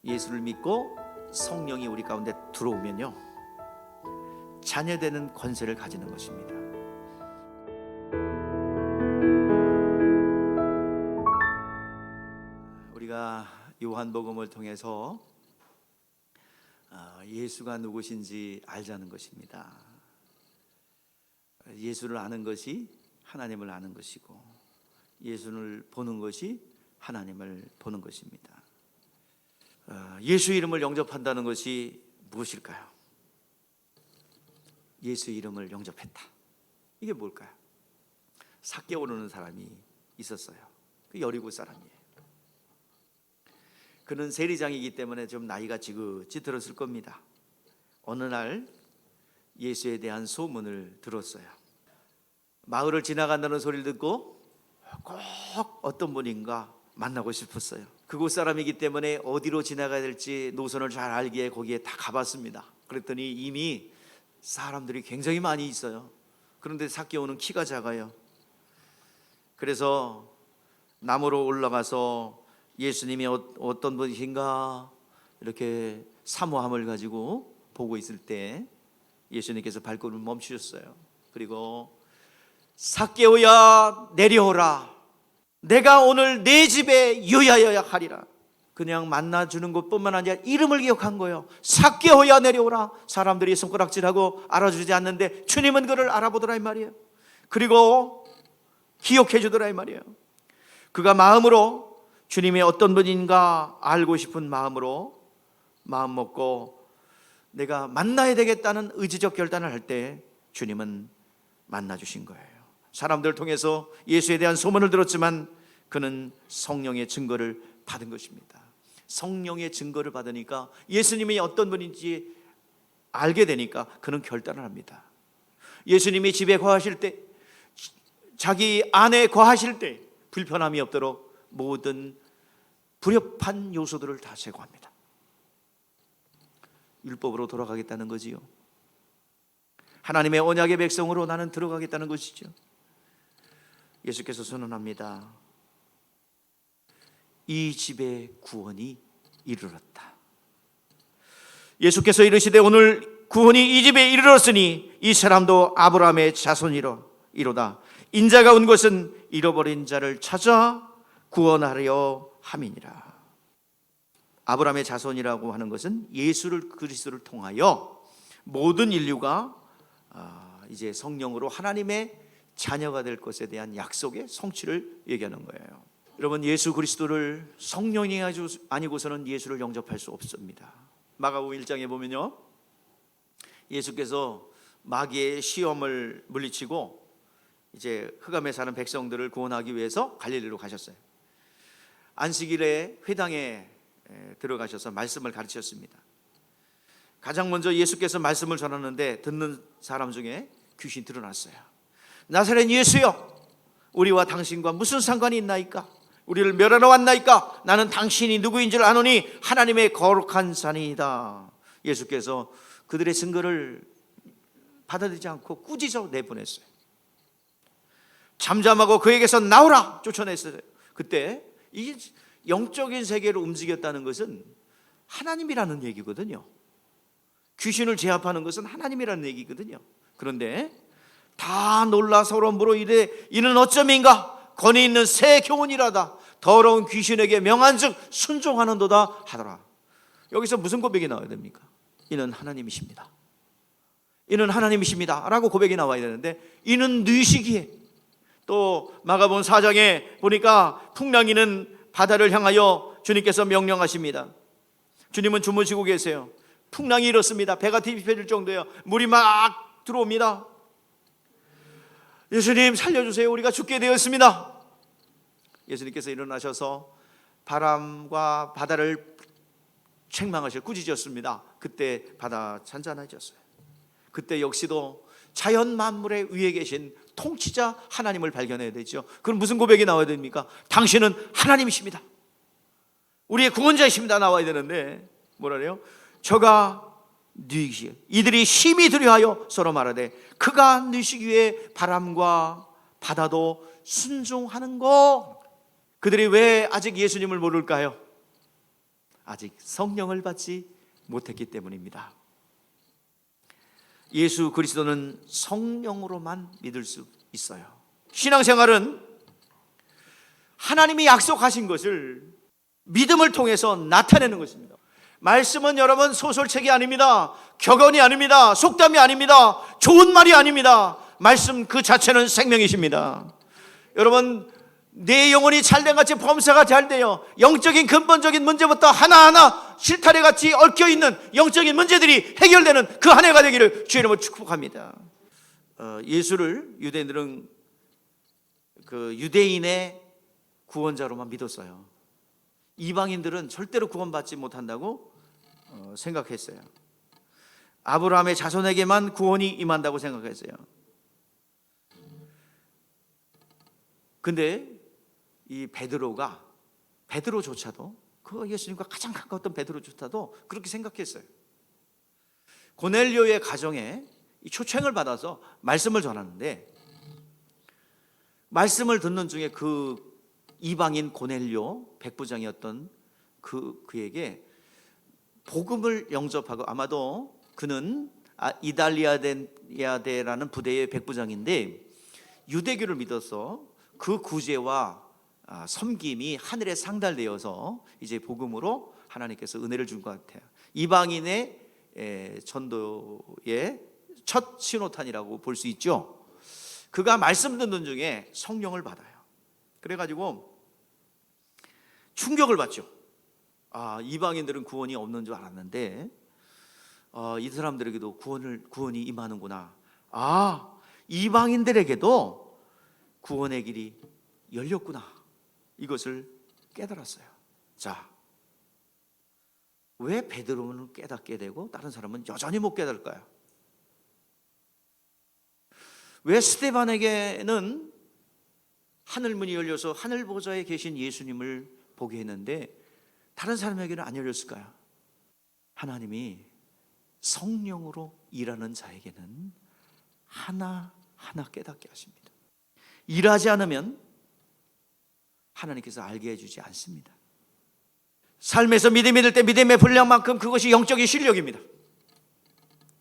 예수를 믿고 성령이 우리 가운데 들어오면요, 자녀되는 권세를 가지는 것입니다. 우리가 요한복음을 통해서 예수가 누구신지 알자는 것입니다. 예수를 아는 것이 하나님을 아는 것이고, 예수를 보는 것이 하나님을 보는 것입니다. 예수 이름을 영접한다는 것이 무엇일까요? 예수 이름을 영접했다. 이게 뭘까요? 삭개오 오르는 사람이 있었어요. 그 여리고 사람이에요. 그는 세리장이기 때문에 좀 나이가 지긋이 들었을 겁니다. 어느 날 예수에 대한 소문을 들었어요. 마을을 지나간다는 소리를 듣고 꼭 어떤 분인가 만나고 싶었어요. 그곳 사람이기 때문에 어디로 지나가야 될지 노선을 잘 알기에 거기에 다 가봤습니다. 그랬더니 이미 사람들이 굉장히 많이 있어요. 그런데 삭개오는 키가 작아요. 그래서 나무로 올라가서 예수님이 어떤 분이신가 이렇게 사모함을 가지고 보고 있을 때 예수님께서 발걸음을 멈추셨어요. 그리고 삭개오야 내려오라, 내가 오늘 내 집에 유하여야 하리라. 그냥 만나주는 것뿐만 아니라 이름을 기억한 거예요. 삭개오야 내려오라. 사람들이 손가락질하고 알아주지 않는데 주님은 그를 알아보더라 이 말이에요. 그리고 기억해 주더라 이 말이에요. 그가 마음으로 주님이 어떤 분인가 알고 싶은 마음으로 마음 먹고 내가 만나야 되겠다는 의지적 결단을 할 때 주님은 만나주신 거예요. 사람들을 통해서 예수에 대한 소문을 들었지만 그는 성령의 증거를 받은 것입니다. 성령의 증거를 받으니까 예수님이 어떤 분인지 알게 되니까 그는 결단을 합니다. 예수님이 집에 거하실 때, 자기 안에 거하실 때 불편함이 없도록 모든 불협한 요소들을 다 제거합니다. 율법으로 돌아가겠다는 거지요. 하나님의 언약의 백성으로 나는 들어가겠다는 것이죠. 예수께서 선언합니다. 이 집에 구원이 이르렀다. 예수께서 이르시되 오늘 구원이 이 집에 이르렀으니 이 사람도 아브라함의 자손이로다. 인자가 온 것은 잃어버린 자를 찾아 구원하려 함이니라. 아브라함의 자손이라고 하는 것은 예수를 그리스도를 통하여 모든 인류가 이제 성령으로 하나님의 자녀가 될 것에 대한 약속의 성취를 얘기하는 거예요. 여러분, 예수 그리스도를 성령이 아니고서는 예수를 영접할 수 없습니다. 마가복음 1장에 보면요, 예수께서 마귀의 시험을 물리치고 이제 흑암에 사는 백성들을 구원하기 위해서 갈릴리로 가셨어요. 안식일에 회당에 들어가셔서 말씀을 가르치셨습니다. 가장 먼저 예수께서 말씀을 전하는데 듣는 사람 중에 귀신이 드러났어요. 나사렛 예수여, 우리와 당신과 무슨 상관이 있나이까? 우리를 멸하러 왔나이까? 나는 당신이 누구인 줄 아노니 하나님의 거룩한 자니이다. 예수께서 그들의 증거를 받아들이지 않고 꾸짖어 내보냈어요. 잠잠하고 그에게서 나오라 쫓아냈어요. 그때 이 영적인 세계로 움직였다는 것은 하나님이라는 얘기거든요. 귀신을 제압하는 것은 하나님이라는 얘기거든요. 그런데 다 놀라 서로 물어 이래 이는 어쩌민가? 권위 있는 새 교훈이라다. 더러운 귀신에게 명한즉 순종하는도다 하더라. 여기서 무슨 고백이 나와야 됩니까? 이는 하나님이십니다. 이는 하나님이십니다 라고 고백이 나와야 되는데 이는 뉘시기에, 또 마가복음 4장에 보니까 풍랑이는 바다를 향하여 주님께서 명령하십니다. 주님은 주무시고 계세요. 풍랑이 일었습니다. 배가 뒤집혀질 정도예요. 물이 막 들어옵니다. 예수님 살려주세요, 우리가 죽게 되었습니다. 예수님께서 일어나셔서 바람과 바다를 책망하셔 꾸짖었습니다. 그때 바다 잔잔해졌어요. 그때 역시도 자연 만물의 위에 계신 통치자 하나님을 발견해야 되죠. 그럼 무슨 고백이 나와야 됩니까? 당신은 하나님이십니다, 우리의 구원자이십니다 나와야 되는데 뭐라 그래요? 저가 뉘시기에 이들이 심히 두려워하여 서로 말하되 그가 뉘시기에 바람과 바다도 순종하는 것. 그들이 왜 아직 예수님을 모를까요? 아직 성령을 받지 못했기 때문입니다. 예수 그리스도는 성령으로만 믿을 수 있어요. 신앙생활은 하나님이 약속하신 것을 믿음을 통해서 나타내는 것입니다. 말씀은 여러분 소설책이 아닙니다. 격언이 아닙니다. 속담이 아닙니다. 좋은 말이 아닙니다. 말씀 그 자체는 생명이십니다. 여러분, 내 영혼이 잘된같이 범사가 잘돼요. 영적인 근본적인 문제부터 하나하나 실타래같이 얽혀있는 영적인 문제들이 해결되는 그 한 해가 되기를 주의 이름으로 축복합니다. 예수를 유대인들은 그 유대인의 구원자로만 믿었어요. 이방인들은 절대로 구원받지 못한다고 생각했어요. 아브라함의 자손에게만 구원이 임한다고 생각했어요. 근데 이 베드로조차도 그 예수님과 가장 가까웠던 베드로조차도 그렇게 생각했어요. 고넬료의 가정에 이 초청을 받아서 말씀을 전하는데, 말씀을 듣는 중에 그 이방인 고넬료 백부장이었던 그에게 복음을 영접하고, 아마도 그는 이달리아데라는 부대의 백부장인데 유대교를 믿어서 그 구제와 섬김이 하늘에 상달되어서 이제 복음으로 하나님께서 은혜를 준 것 같아요. 이방인의 전도의 첫 신호탄이라고 볼 수 있죠. 그가 말씀 듣는 중에 성령을 받아요. 그래가지고 충격을 받죠. 이방인들은 구원이 없는 줄 알았는데 이 사람들에게도 구원이 임하는구나. 이방인들에게도 구원의 길이 열렸구나. 이것을 깨달았어요. 자, 왜 베드로는 깨닫게 되고 다른 사람은 여전히 못 깨달을까요? 왜 스데반에게는 하늘문이 열려서 하늘 보좌에 계신 예수님을 보게 했는데 다른 사람에게는 안 열렸을까요? 하나님이 성령으로 일하는 자에게는 하나하나 깨닫게 하십니다. 일하지 않으면 하나님께서 알게 해주지 않습니다. 삶에서 믿음이 될 때 믿음의 분량만큼 그것이 영적인 실력입니다.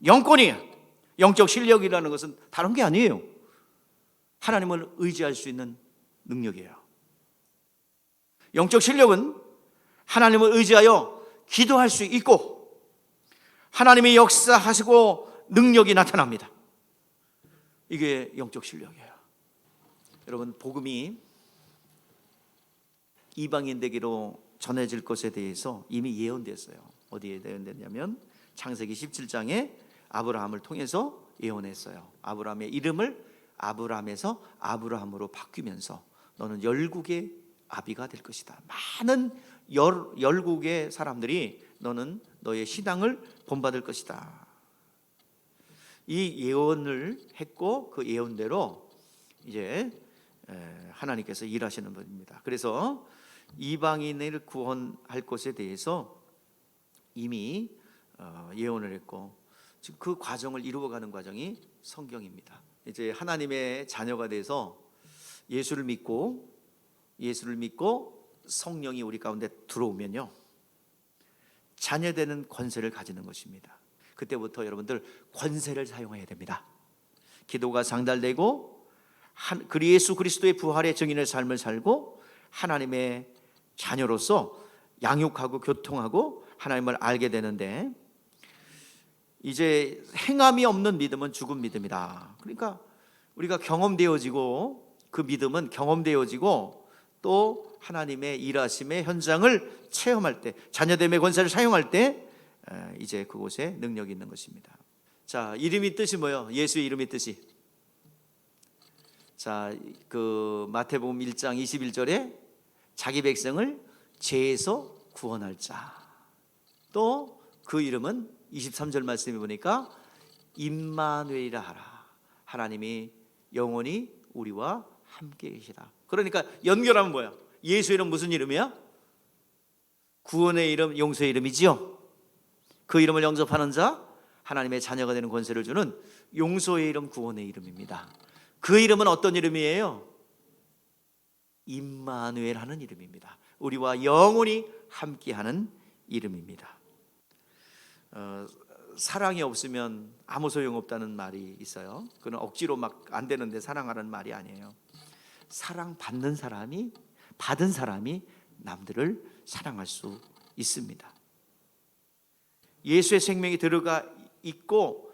영권이에요. 영적 실력이라는 것은 다른 게 아니에요. 하나님을 의지할 수 있는 능력이에요. 영적 실력은 하나님을 의지하여 기도할 수 있고 하나님이 역사하시고 능력이 나타납니다. 이게 영적 실력이에요. 여러분, 복음이 이방인에게로 전해질 것에 대해서 이미 예언됐어요. 어디에 예언됐냐면 창세기 17장에 아브라함을 통해서 예언했어요. 아브라함의 이름을 아브람에서 아브라함으로 바뀌면서 너는 열국의 아비가 될 것이다. 많은 열국의 사람들이 너는 너의 신앙을 본받을 것이다. 이 예언을 했고 그 예언대로 이제 하나님께서 일하시는 분입니다. 그래서 이방인을 구원할 것에 대해서 이미 예언을 했고 지금 그 과정을 이루어가는 과정이 성경입니다. 이제 하나님의 자녀가 돼서 예수를 믿고 성령이 우리 가운데 들어오면요, 자녀되는 권세를 가지는 것입니다. 그때부터 여러분들 권세를 사용해야 됩니다. 기도가 상달되고 예수 그리스도의 부활의 증인의 삶을 살고 하나님의 자녀로서 양육하고 교통하고 하나님을 알게 되는데, 이제 행함이 없는 믿음은 죽은 믿음이다. 그러니까 우리가 경험되어지고 그 믿음은 경험되어지고 또 하나님의 일하심의 현장을 체험할 때, 자녀됨의 권세를 사용할 때 이제 그곳에 능력이 있는 것입니다. 자, 이름이 뜻이 뭐예요? 예수의 이름의 뜻이. 자, 그 마태복음 1장 21절에 자기 백성을 죄에서 구원할 자. 또 그 이름은 23절 말씀해 보니까 임마누엘이라 하라. 하나님이 영원히 우리와 함께 계시다. 그러니까 연결하면 뭐야? 예수 이름 무슨 이름이야? 구원의 이름, 용서의 이름이지요. 그 이름을 영접하는 자, 하나님의 자녀가 되는 권세를 주는 용서의 이름, 구원의 이름입니다. 그 이름은 어떤 이름이에요? 임마누엘 하는 이름입니다. 우리와 영원히 함께하는 이름입니다. 사랑이 없으면 아무 소용없다는 말이 있어요. 그건 억지로 막 안 되는데 사랑하라는 말이 아니에요. 사랑받는 사람이, 받은 사람이 남들을 사랑할 수 있습니다. 예수의 생명이 들어가 있고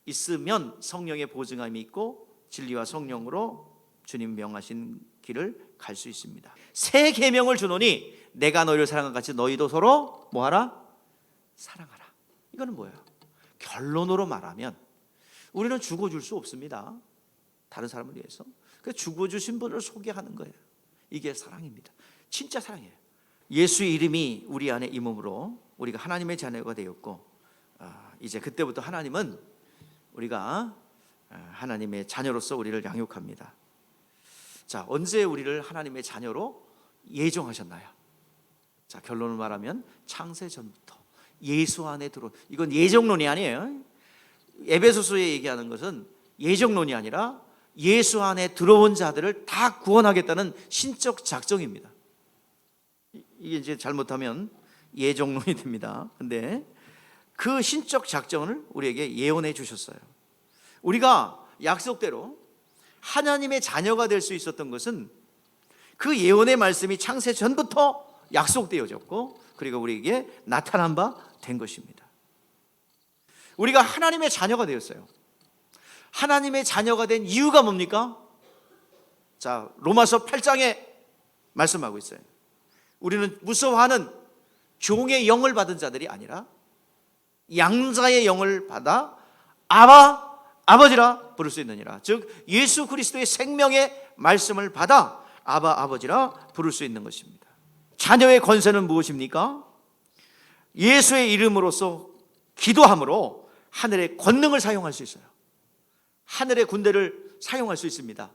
있으면 성령의 보증함이 있고 진리와 성령으로 주님 명하신 길을 갈 수 있습니다. 새 계명을 주노니 내가 너희를 사랑한 같이 너희도 서로 뭐하라? 사랑하라. 이거는 뭐예요? 결론으로 말하면 우리는 죽어줄 수 없습니다. 다른 사람을 위해서. 그래서 죽어주신 분을 소개하는 거예요. 이게 사랑입니다. 진짜 사랑이에요. 예수의 이름이 우리 안에 임음으로 우리가 하나님의 자녀가 되었고, 이제 그때부터 하나님은 우리가 하나님의 자녀로서 우리를 양육합니다. 자, 언제 우리를 하나님의 자녀로 예정하셨나요? 자, 결론을 말하면 창세 전부터 예수 안에 들어. 이건 예정론이 아니에요. 에베소서에 얘기하는 것은 예정론이 아니라 예수 안에 들어온 자들을 다 구원하겠다는 신적 작정입니다. 이게 이제 잘못하면 예정론이 됩니다. 근데 그 신적 작정을 우리에게 예언해 주셨어요. 우리가 약속대로 하나님의 자녀가 될 수 있었던 것은 그 예언의 말씀이 창세 전부터 약속되어졌고, 그리고 우리에게 나타난 바 된 것입니다. 우리가 하나님의 자녀가 되었어요. 하나님의 자녀가 된 이유가 뭡니까? 자, 로마서 8장에 말씀하고 있어요. 우리는 무서워하는 종의 영을 받은 자들이 아니라 양자의 영을 받아 아바, 아버지라 부를 수 있느니라. 즉 예수 그리스도의 생명의 말씀을 받아 아바, 아버지라 부를 수 있는 것입니다. 자녀의 권세는 무엇입니까? 예수의 이름으로써 기도함으로 하늘의 권능을 사용할 수 있어요. 하늘의 군대를 사용할 수 있습니다.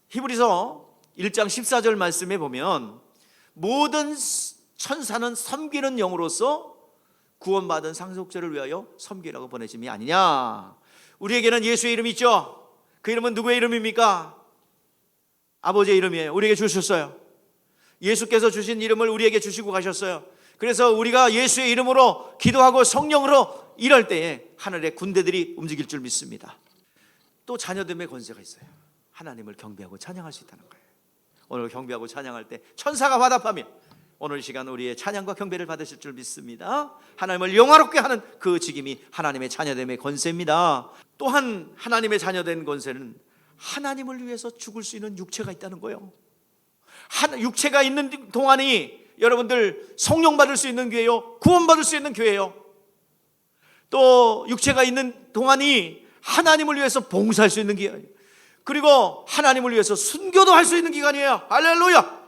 히브리서 1장 14절 말씀에 보면 모든 천사는 섬기는 영으로서 구원받은 상속자를 위하여 섬기라고 보내심이 아니냐. 우리에게는 예수의 이름이 있죠. 그 이름은 누구의 이름입니까? 아버지의 이름이에요. 우리에게 주셨어요. 예수께서 주신 이름을 우리에게 주시고 가셨어요. 그래서 우리가 예수의 이름으로 기도하고 성령으로 일할 때에 하늘의 군대들이 움직일 줄 믿습니다. 또 자녀됨의 권세가 있어요. 하나님을 경배하고 찬양할 수 있다는 거예요. 오늘 경배하고 찬양할 때 천사가 화답하며 오늘 이 시간 우리의 찬양과 경배를 받으실 줄 믿습니다. 하나님을 영화롭게 하는 그 직임이 하나님의 자녀됨의 권세입니다. 또한 하나님의 자녀된 권세는 하나님을 위해서 죽을 수 있는 육체가 있다는 거예요. 육체가 있는 동안이 여러분들 성령 받을 수 있는 교회요, 구원 받을 수 있는 교회요, 또 육체가 있는 동안이 하나님을 위해서 봉사할 수 있는 기간이에요. 그리고 하나님을 위해서 순교도 할 수 있는 기간이에요. 할렐루야.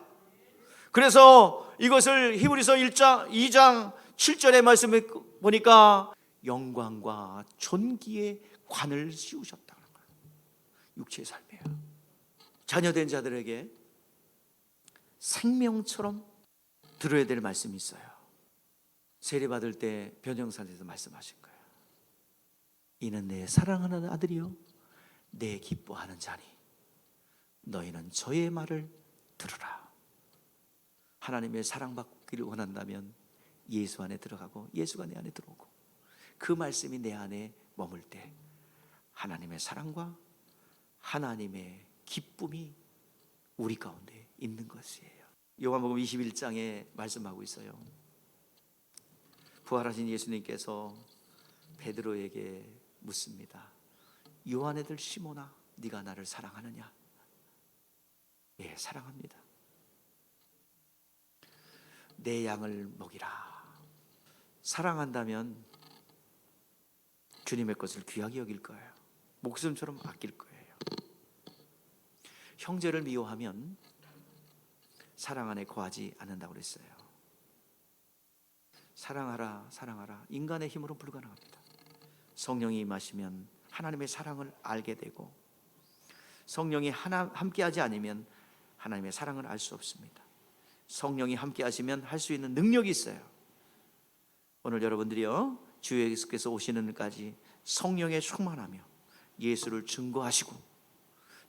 그래서 이것을 히브리서 2장 7절의 말씀에 보니까 영광과 존귀의 관을 씌우셨다는 거예요. 육체의 삶이에요. 자녀된 자들에게 생명처럼 들어야 될 말씀이 있어요. 세례받을 때 변형사에서 말씀하신 거예요. 이는 내 사랑하는 아들이요 내 기뻐하는 자니 너희는 저의 말을 들으라. 하나님의 사랑받기를 원한다면 예수 안에 들어가고 예수가 내 안에 들어오고 그 말씀이 내 안에 머물 때 하나님의 사랑과 하나님의 기쁨이 우리 가운데 있는 것이에요. 요한복음 21장에 말씀하고 있어요. 부활하신 예수님께서 베드로에게 묻습니다. 요한 애들 시몬아, 네가 나를 사랑하느냐? 예, 사랑합니다. 내 양을 먹이라. 사랑한다면 주님의 것을 귀하게 여길 거예요. 목숨처럼 아낄 거예요. 형제를 미워하면 사랑 안에 거하지 않는다고 그랬어요. 사랑하라, 사랑하라. 인간의 힘으로 불가능합니다. 성령이 임하시면 하나님의 사랑을 알게 되고, 성령이 함께하지 않으면 하나님의 사랑을 알 수 없습니다. 성령이 함께하시면 할 수 있는 능력이 있어요. 오늘 여러분들이요, 주 예수께서 오시는 날까지 성령에 충만하며 예수를 증거하시고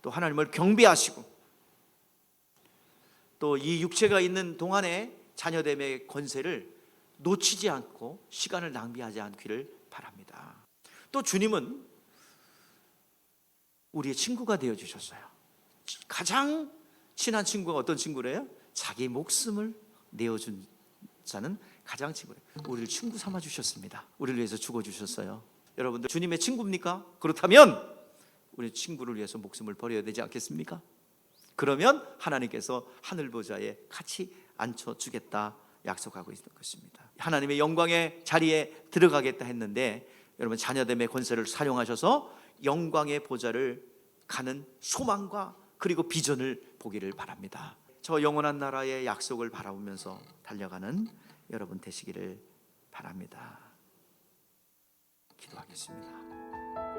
또 하나님을 경배하시고 또 이 육체가 있는 동안에 자녀됨의 권세를 놓치지 않고 시간을 낭비하지 않기를 바랍니다. 또 주님은 우리의 친구가 되어주셨어요. 가장 친한 친구가 어떤 친구래요? 자기 목숨을 내어준 자는 가장 친구래요. 우리를 친구 삼아주셨습니다. 우리를 위해서 죽어주셨어요. 여러분들 주님의 친구입니까? 그렇다면 우리 친구를 위해서 목숨을 버려야 되지 않겠습니까? 그러면 하나님께서 하늘 보좌에 같이 앉혀주겠다 약속하고 있는 것입니다. 하나님의 영광의 자리에 들어가겠다 했는데 여러분 자녀됨의 권세를 사용하셔서 영광의 보좌를 가는 소망과 그리고 비전을 보기를 바랍니다. 저 영원한 나라의 약속을 바라보면서 달려가는 여러분 되시기를 바랍니다. 기도하겠습니다.